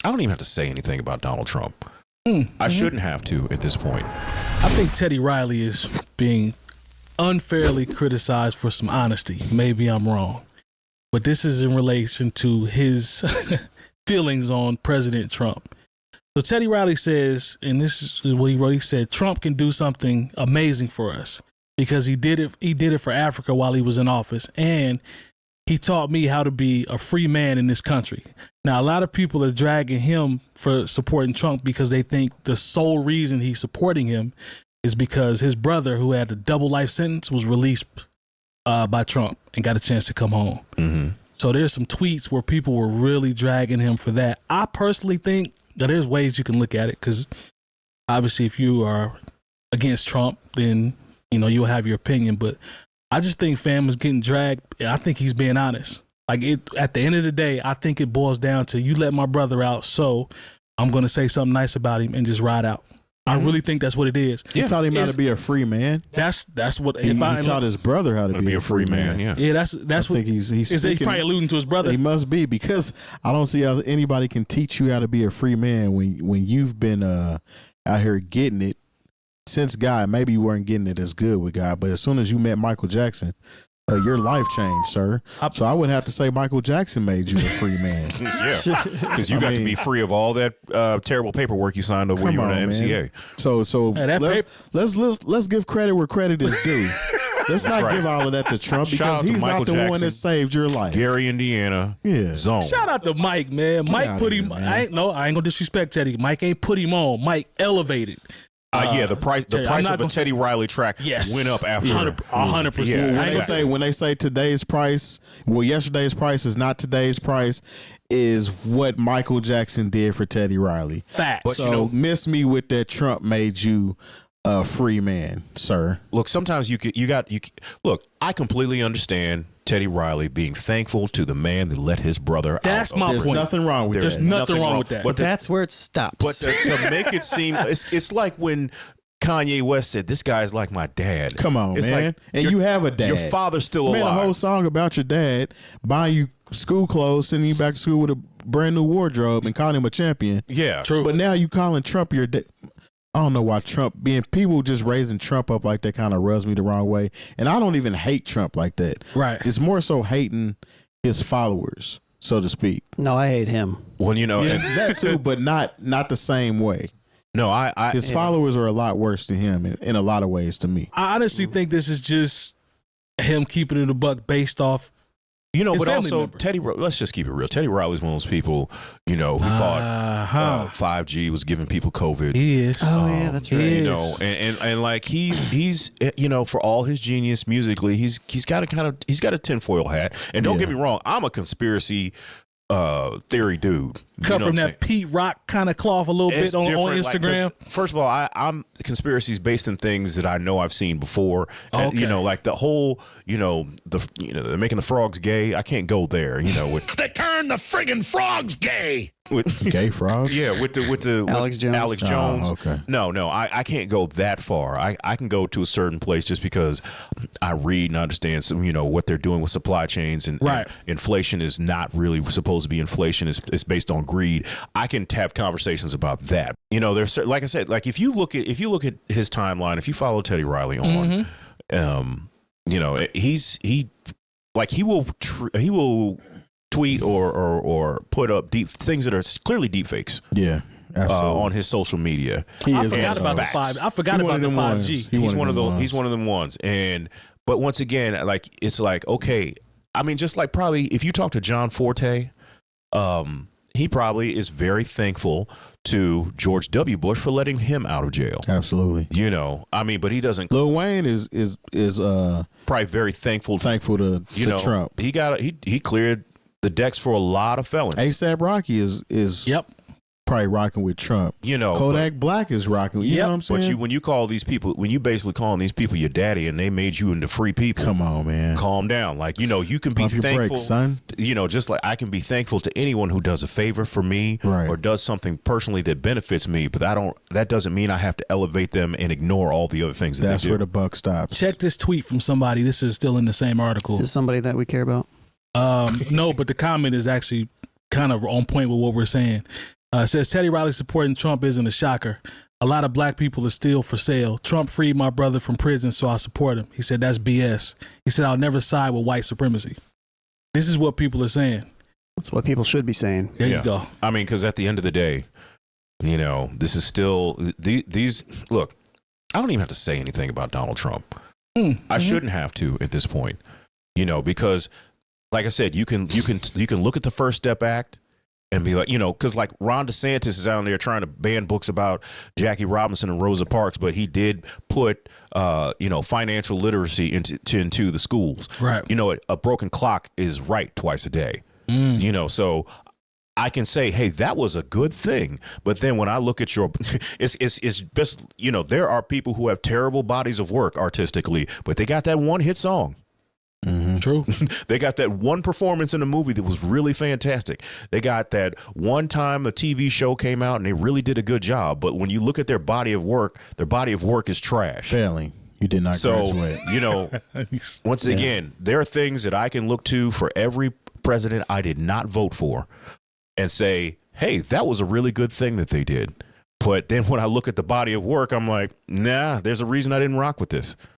I don't even have to say anything about Donald Trump. I shouldn't have to at this point. I think Teddy Riley is being unfairly criticized for some honesty. Maybe I'm wrong, but this is in relation to his feelings on President Trump. So Teddy Riley says, and this is what he wrote, he said, Trump can do something amazing for us because he did it for Africa while he was in office, and he taught me how to be a free man in this country. Now, a lot of people are dragging him for supporting Trump because they think the sole reason he's supporting him is because his brother, who had a double life sentence, was released by Trump and got a chance to come home. Mm-hmm. So there's some tweets where people were really dragging him for that. I personally think that there's ways you can look at it, because obviously if you are against Trump, then you'll have your opinion. But I just think fam is getting dragged. I think he's being honest. Like, at the end of the day, I think it boils down to, you let my brother out, so I'm going to say something nice about him and just ride out. I really think that's what it is. He taught him how to be a free man. That's what he taught his brother how to be a free man. Yeah, that's what I think he's probably alluding to his brother. He must be, because I don't see how anybody can teach you how to be a free man when you've been out here getting it since God. Maybe you weren't getting it as good with God, but as soon as you met Michael Jackson, your life changed, sir. So I would have to say Michael Jackson made you a free man. Yeah, because you got to be free of all that terrible paperwork you signed over when you were in the MCA. So let's give credit where credit is due. Let's not give all of that to Trump, because he's not the one that saved your life. Gary, Indiana, zone. Shout out to Mike, man. Mike put him. I ain't gonna disrespect Teddy. Mike ain't put him on. Mike elevated. The price of a Teddy Riley track went up after 100%. When they say today's price, yesterday's price is not today's price, is what Michael Jackson did for Teddy Riley. Facts. So miss me with that Trump made you a free man, sir. Look, sometimes look, I completely understand Teddy Riley being thankful to the man that let his brother out. That's my point. There's nothing wrong with that. There's nothing wrong with that. But that's where it stops. But to make it seem, it's like when Kanye West said, "This guy's like my dad." Come on, it's man. Like, and you have a dad. Your father's still alive. Man, a whole song about your dad buying you school clothes, sending you back to school with a brand new wardrobe, and calling him a champion. Yeah, true. But now you calling Trump your dad. I don't know why people just raising Trump up like that kind of rubs me the wrong way. And I don't even hate Trump like that. Right. It's more so hating his followers, so to speak. No, I hate him. Well, that too, but not the same way. No, his followers are a lot worse than him in a lot of ways to me. I honestly think this is just him keeping it a buck based off. But also Teddy, let's just keep it real. Teddy Riley's one of those people, who thought 5G was giving people COVID. He is. Oh, yeah, that's right. And like he's for all his genius musically, he's got a tinfoil hat. And don't get me wrong, I'm a conspiracy theory dude. Cut from that Pete Rock kind of cloth a little bit on Instagram. Like, first of all, I'm conspiracies based in things that I know I've seen before. Okay. And, like the whole, they're making the frogs gay. I can't go there. They turn the friggin' frogs gay. With gay frogs? Yeah, with Alex Jones. Alex Jones. Oh, okay. No, I can't go that far. I can go to a certain place just because I read and understand what they're doing with supply chains, and inflation is not really supposed to be inflation. It's based on greed. I can have conversations about that. There's, like I said, like if you look at his timeline, if you follow Teddy Riley on, he will tweet or put up deep things that are clearly deep fakes. Yeah. On his social media. I forgot about the 5G. He's one of them ones. But once again, like it's like, okay, I mean, just like probably if you talk to John Forte, he probably is very thankful to George W. Bush for letting him out of jail. Absolutely. But he doesn't. Lil Wayne is probably very thankful to Trump. He cleared the decks for a lot of felons. ASAP Rocky is probably rocking with Trump. Kodak Black is rocking. You know what I'm saying? But when you basically calling these people your daddy and they made you into free people. Come on, man. Calm down. Like, you can be Pump your thankful, brakes, son. Just like I can be thankful to anyone who does a favor for me or does something personally that benefits me, but that doesn't mean I have to elevate them and ignore all the other things that That's they do. where the buck stops. Check this tweet from somebody. This is still in the same article. Is this somebody that we care about? No, but the comment is actually kind of on point with what we're saying. It says Teddy Riley supporting Trump isn't a shocker. A lot of black people are still for sale. Trump freed my brother from prison, so I support him. He said that's BS. He said I'll never side with white supremacy. This is what people are saying. That's what people should be saying. There you go. I mean, because at the end of the day, you know, this is still these. Look, I don't even have to say anything about Donald Trump. I shouldn't have to at this point, you know, because like I said, you can look at the First Step Act and be like, you know, because like Ron DeSantis is out there trying to ban books about Jackie Robinson and Rosa Parks, but he did put, you know, financial literacy into the schools. Right. You know, a broken clock is right twice a day. You know, so I can say, hey, that was a good thing. But then when I look at your, it's best, you know, there are people who have terrible bodies of work artistically, but they got that one hit song. True. They got that one performance in a movie that was really fantastic. They got that one time a TV show came out and they really did a good job. But when you look at their body of work is trash. Failing. You did not graduate. You know, once again, there are things that I can look to for every president I did not vote for and say, hey, that was a really good thing that they did. But then when I look at the body of work, I'm like, nah, there's a reason I didn't rock with this.